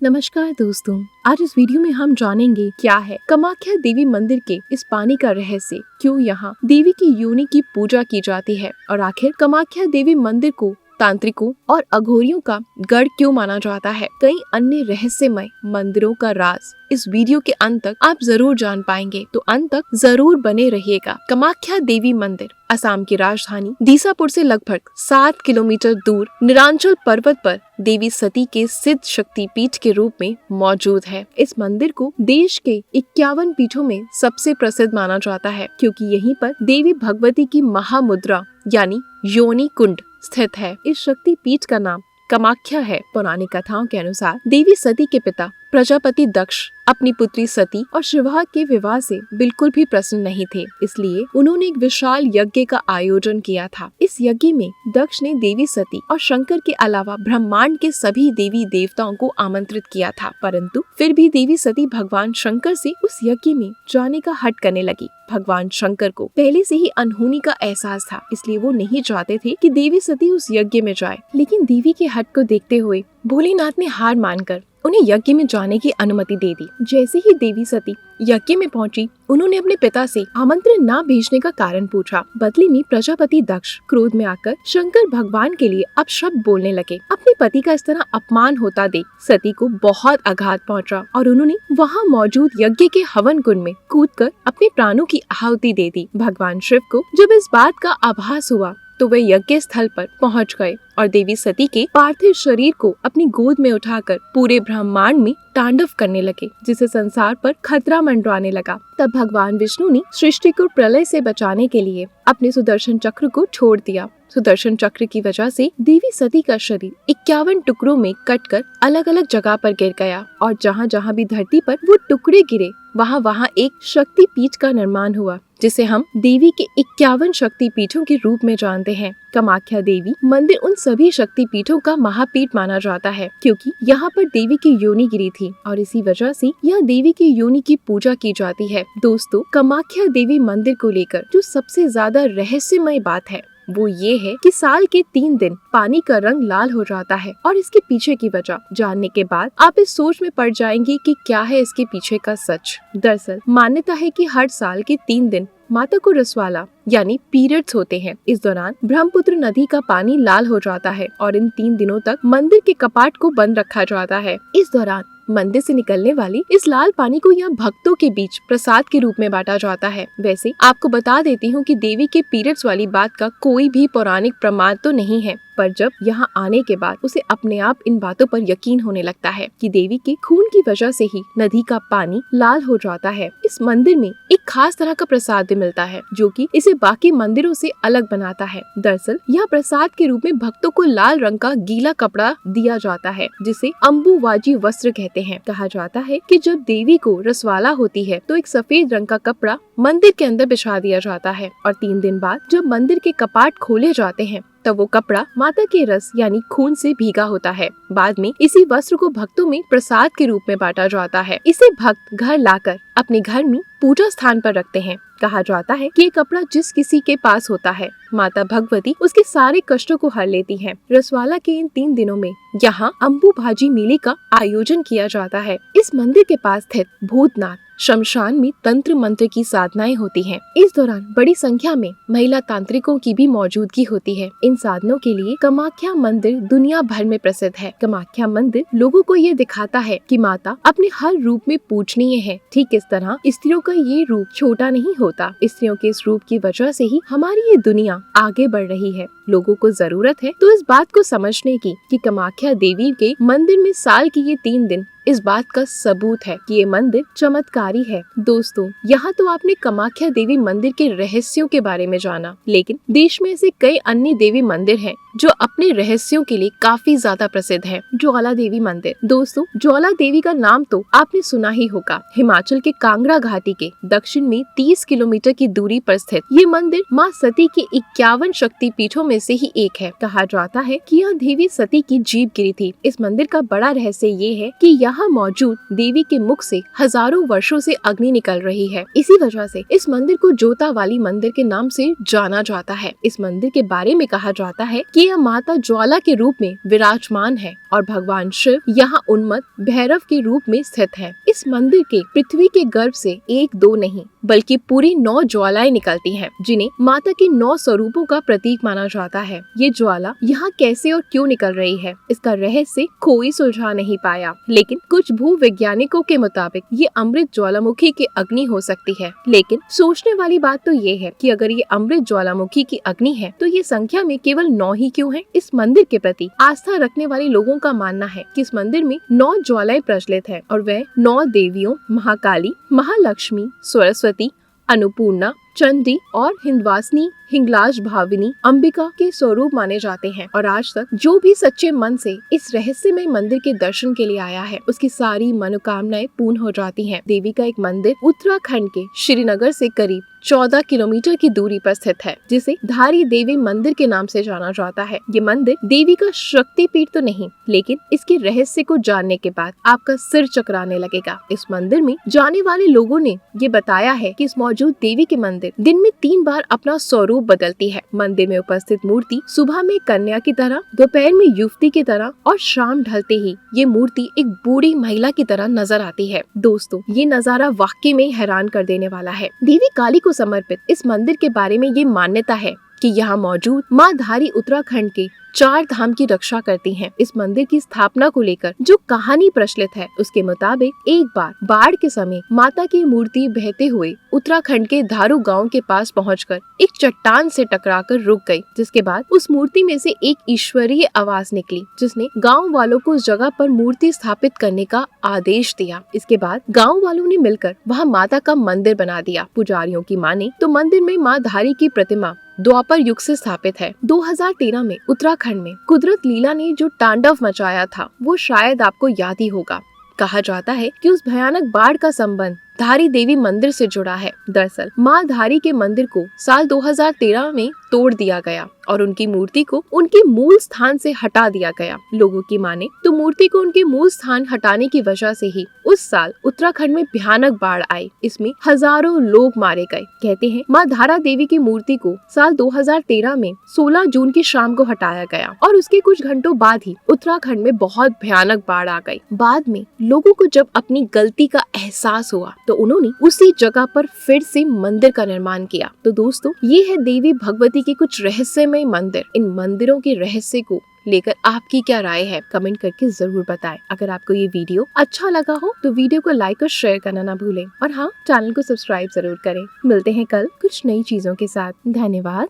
नमस्कार दोस्तों, आज इस वीडियो में हम जानेंगे क्या है कामाख्या देवी मंदिर के इस पानी का रहस्य, क्यों यहाँ देवी की योनि की पूजा की जाती है और आखिर कामाख्या देवी मंदिर को तांत्रिकों और अघोरियों का गढ़ क्यों माना जाता है। कई अन्य रहस्यमय मंदिरों का राज इस वीडियो के अंत तक आप जरूर जान पाएंगे, तो अंत तक जरूर बने रहिएगा। कामाख्या देवी मंदिर असम की राजधानी दीसापुर से लगभग 7 किलोमीटर दूर निरांचल पर्वत पर देवी सती के सिद्ध शक्ति पीठ के रूप में मौजूद है। इस मंदिर को देश के 51 पीठों में सबसे प्रसिद्ध माना जाता है, क्योंकि यहीं पर देवी भगवती की महामुद्रा यानी योनि कुंड स्थित है। इस शक्ति पीठ का नाम कामाख्या है। पौराणिक कथाओं के अनुसार देवी सती के पिता प्रजापति दक्ष अपनी पुत्री सती और शिवा के विवाह से बिल्कुल भी प्रसन्न नहीं थे, इसलिए उन्होंने एक विशाल यज्ञ का आयोजन किया था। इस यज्ञ में दक्ष ने देवी सती और शंकर के अलावा ब्रह्मांड के सभी देवी देवताओं को आमंत्रित किया था, परंतु फिर भी देवी सती भगवान शंकर से उस यज्ञ में जाने का हट करने लगी। भगवान शंकर को पहले से ही अनहोनी का एहसास था, इसलिए वो नहीं चाहते थे कि देवी सती उस यज्ञ में जाए। लेकिन देवी के हट को देखते हुए भोलेनाथ ने हार मानकर उन्हें यज्ञ में जाने की अनुमति दे दी। जैसे ही देवी सती यज्ञ में पहुंची, उन्होंने अपने पिता से आमंत्रण न भेजने का कारण पूछा। बदले में प्रजापति दक्ष क्रोध में आकर शंकर भगवान के लिए अपशब्द बोलने लगे। अपने पति का इस तरह अपमान होता देख सती को बहुत आघात पहुंचा और उन्होंने वहां मौजूद यज्ञ के हवन कुंड में कूदकर अपने प्राणों की आहुति दे दी। भगवान शिव को जब इस बात का आभास हुआ तो वे यज्ञ स्थल पर पहुंच गए और देवी सती के पार्थिव शरीर को अपनी गोद में उठाकर पूरे ब्रह्मांड में तांडव करने लगे, जिससे संसार पर खतरा मंडराने लगा। तब भगवान विष्णु ने सृष्टि को प्रलय से बचाने के लिए अपने सुदर्शन चक्र को छोड़ दिया। सुदर्शन चक्र की वजह से देवी सती का शरीर 51 टुकड़ों में कटकर अलग अलग जगह पर गिर गया और जहाँ जहाँ भी धरती पर वो टुकड़े गिरे वहाँ वहाँ एक शक्ति पीठ का निर्माण हुआ, जिसे हम देवी के 51 शक्ति पीठों के रूप में जानते हैं। कामाख्या देवी मंदिर उन सभी शक्ति पीठों का महापीठ माना जाता है, क्योंकि यहाँ पर देवी की योनि गिरी थी और इसी वजह से यह देवी की योनि की पूजा की जाती है। दोस्तों, कामाख्या देवी मंदिर को लेकर जो सबसे ज्यादा रहस्यमय बात है वो ये है कि साल के 3 दिन पानी का रंग लाल हो जाता है और इसके पीछे की वजह जानने के बाद आप इस सोच में पड़ जाएंगे कि क्या है इसके पीछे का सच। दरअसल मान्यता है कि हर साल के 3 दिन माता को रसवाला यानी पीरियड्स होते हैं। इस दौरान ब्रह्मपुत्र नदी का पानी लाल हो जाता है और इन 3 दिनों तक मंदिर के कपाट को बंद रखा जाता है। इस दौरान मंदिर से निकलने वाली इस लाल पानी को यहाँ भक्तों के बीच प्रसाद के रूप में बांटा जाता है। वैसे आपको बता देती हूँ कि देवी के पीरियड्स वाली बात का कोई भी पौराणिक प्रमाण तो नहीं है, पर जब यहाँ आने के बाद उसे अपने आप इन बातों पर यकीन होने लगता है कि देवी के खून की वजह से ही नदी का पानी लाल हो जाता है। इस मंदिर में एक खास तरह का प्रसाद भी मिलता है, जो कि इसे बाकी मंदिरों से अलग बनाता है। दरअसल यह प्रसाद के रूप में भक्तों को लाल रंग का गीला कपड़ा दिया जाता है, जिसे अम्बुवाजी वस्त्र कहते हैं। कहा जाता है कि जब देवी को रसवाला होती है तो एक सफेद रंग का कपड़ा मंदिर के अंदर बिछा दिया जाता है और 3 दिन बाद जब मंदिर के कपाट खोले जाते हैं तब वो कपड़ा माता के रस यानी खून से भीगा होता है। बाद में इसी वस्त्र को भक्तों में प्रसाद के रूप में बांटा जाता है। इसे भक्त घर लाकर अपने घर में पूजा स्थान पर रखते हैं। कहा जाता है कि ये कपड़ा जिस किसी के पास होता है, माता भगवती उसके सारे कष्टों को हर लेती हैं। रसवाला के इन 3 दिनों में यहाँ अम्बुभाजी मेले का आयोजन किया जाता है। इस मंदिर के पास स्थित भूतनाथ शमशान में तंत्र मंत्र की साधनाएं होती हैं। इस दौरान बड़ी संख्या में महिला तांत्रिकों की भी मौजूदगी होती है। इन साधनों के लिए कामाख्या मंदिर दुनिया भर में प्रसिद्ध है। कामाख्या मंदिर लोगों को ये दिखाता है कि माता अपने हर रूप में पूजनीय है। ठीक इस तरह स्त्रियों का ये रूप छोटा नहीं होता। स्त्रियों के इस रूप की वजह से ही हमारी ये दुनिया आगे बढ़ रही है। लोगों को जरूरत है तो इस बात को समझने की कि कामाख्या देवी के मंदिर में साल के ये 3 दिन इस बात का सबूत है कि ये मंदिर चमत्कारी है। दोस्तों, यहाँ तो आपने कामाख्या देवी मंदिर के रहस्यों के बारे में जाना, लेकिन देश में ऐसे कई अन्य देवी मंदिर हैं जो अपने रहस्यों के लिए काफी ज्यादा प्रसिद्ध है। ज्वाला देवी मंदिर। दोस्तों, ज्वाला देवी का नाम तो आपने सुना ही होगा। हिमाचल के कांगड़ा घाटी के दक्षिण में 30 किलोमीटर की दूरी पर स्थित ये मंदिर माँ सती के 51 शक्ति पीठों में में से ही एक है। कहा जाता है कि यह देवी सती की जीभ गिरी थी। इस मंदिर का बड़ा रहस्य ये है कि यहाँ मौजूद देवी के मुख से हजारों वर्षों से अग्नि निकल रही है। इसी वजह से इस मंदिर को जोता वाली मंदिर के नाम से जाना जाता है। इस मंदिर के बारे में कहा जाता है कि यह माता ज्वाला के रूप में विराजमान है और भगवान शिव यहाँ उन्मत्त भैरव के रूप में स्थित है। इस मंदिर के पृथ्वी के गर्भ से 1-2 नहीं बल्कि पूरी 9 ज्वालाएं निकलती हैं, जिन्हें माता के 9 स्वरूपों का प्रतीक माना जाता है। ये ज्वाला यहाँ कैसे और क्यों निकल रही है, इसका रहस्य कोई सुलझा नहीं पाया, लेकिन कुछ भूवैज्ञानिकों के मुताबिक ये अमृत ज्वालामुखी की अग्नि हो सकती है। लेकिन सोचने वाली बात तो ये है कि अगर ये अमृत ज्वालामुखी की अग्नि है तो ये संख्या में केवल 9 ही क्यों है। इस मंदिर के प्रति आस्था रखने वाले लोगों का मानना है कि इस मंदिर में 9 ज्वालाएं प्रचलित है और वह 9 देवियों महाकाली, महालक्ष्मी, सरस्वती, अन्नपूर्णा, चंडी और हिंदवासिनी, हिंगलाज भाविनी, अंबिका के स्वरूप माने जाते हैं। और आज तक जो भी सच्चे मन से इस रहस्यमय मंदिर के दर्शन के लिए आया है उसकी सारी मनोकामनाएं पूर्ण हो जाती हैं। देवी का एक मंदिर उत्तराखंड के श्रीनगर से करीब 14 किलोमीटर की दूरी पर स्थित है, जिसे धारी देवी मंदिर के नाम से जाना जाता है। ये मंदिर देवी का शक्तिपीठ तो नहीं, लेकिन इसके रहस्य को जानने के बाद आपका सिर चकराने लगेगा। इस मंदिर में जाने वाले लोगों ने ये बताया है कि इस मौजूद देवी के मंदिर दिन में 3 बार अपना स्वरूप बदलती है। मंदिर में उपस्थित मूर्ति सुबह में कन्या की तरह, दोपहर में युवती की तरह और शाम ढलते ही ये मूर्ति एक बूढ़ी महिला की तरह नजर आती है। दोस्तों, ये नजारा वाकई में हैरान कर देने वाला है। देवी काली को समर्पित इस मंदिर के बारे में ये मान्यता है कि यहाँ मौजूद माँ धारी उत्तराखंड के 4 धाम की रक्षा करती हैं। इस मंदिर की स्थापना को लेकर जो कहानी प्रचलित है उसके मुताबिक एक बार बाढ़ के समय माता की मूर्ति बहते हुए उत्तराखंड के धारू गांव के पास पहुंचकर एक चट्टान से टकराकर रुक गई, जिसके बाद उस मूर्ति में से एक ईश्वरीय आवाज निकली जिसने गांव वालों को उस जगह पर मूर्ति स्थापित करने का आदेश दिया। इसके बाद गांव वालों ने मिलकर वहां माता का मंदिर बना दिया। पुजारियों की माने तो मंदिर में माँ धारी की प्रतिमा द्वापर युग से स्थापित है। 2013 में उत्तराखंड में कुदरत लीला ने जो तांडव मचाया था वो शायद आपको याद ही होगा। कहा जाता है कि उस भयानक बाढ़ का संबंध धारी देवी मंदिर से जुड़ा है। दरअसल माँ धारी के मंदिर को साल 2013 में तोड़ दिया गया और उनकी मूर्ति को उनके मूल स्थान से हटा दिया गया। लोगों की माने तो मूर्ति को उनके मूल स्थान हटाने की वजह से ही उस साल उत्तराखंड में भयानक बाढ़ आई। इसमें हजारों लोग मारे गए। कहते हैं माँ धारा देवी की मूर्ति को साल 2013 में 16 जून की शाम को हटाया गया और उसके कुछ घंटों बाद ही उत्तराखंड में बहुत भयानक बाढ़ आ गई। बाद में लोगों को जब अपनी गलती का एहसास हुआ तो उन्होंने उसी जगह पर फिर से मंदिर का निर्माण किया। तो दोस्तों, ये है देवी भगवती के कुछ रहस्यमय मंदिर। इन मंदिरों के रहस्य को लेकर आपकी क्या राय है, कमेंट करके जरूर बताएं। अगर आपको ये वीडियो अच्छा लगा हो तो वीडियो को लाइक और शेयर करना ना भूलें और हाँ, चैनल को सब्सक्राइब जरूर करें। मिलते हैं कल कुछ नई चीजों के साथ। धन्यवाद।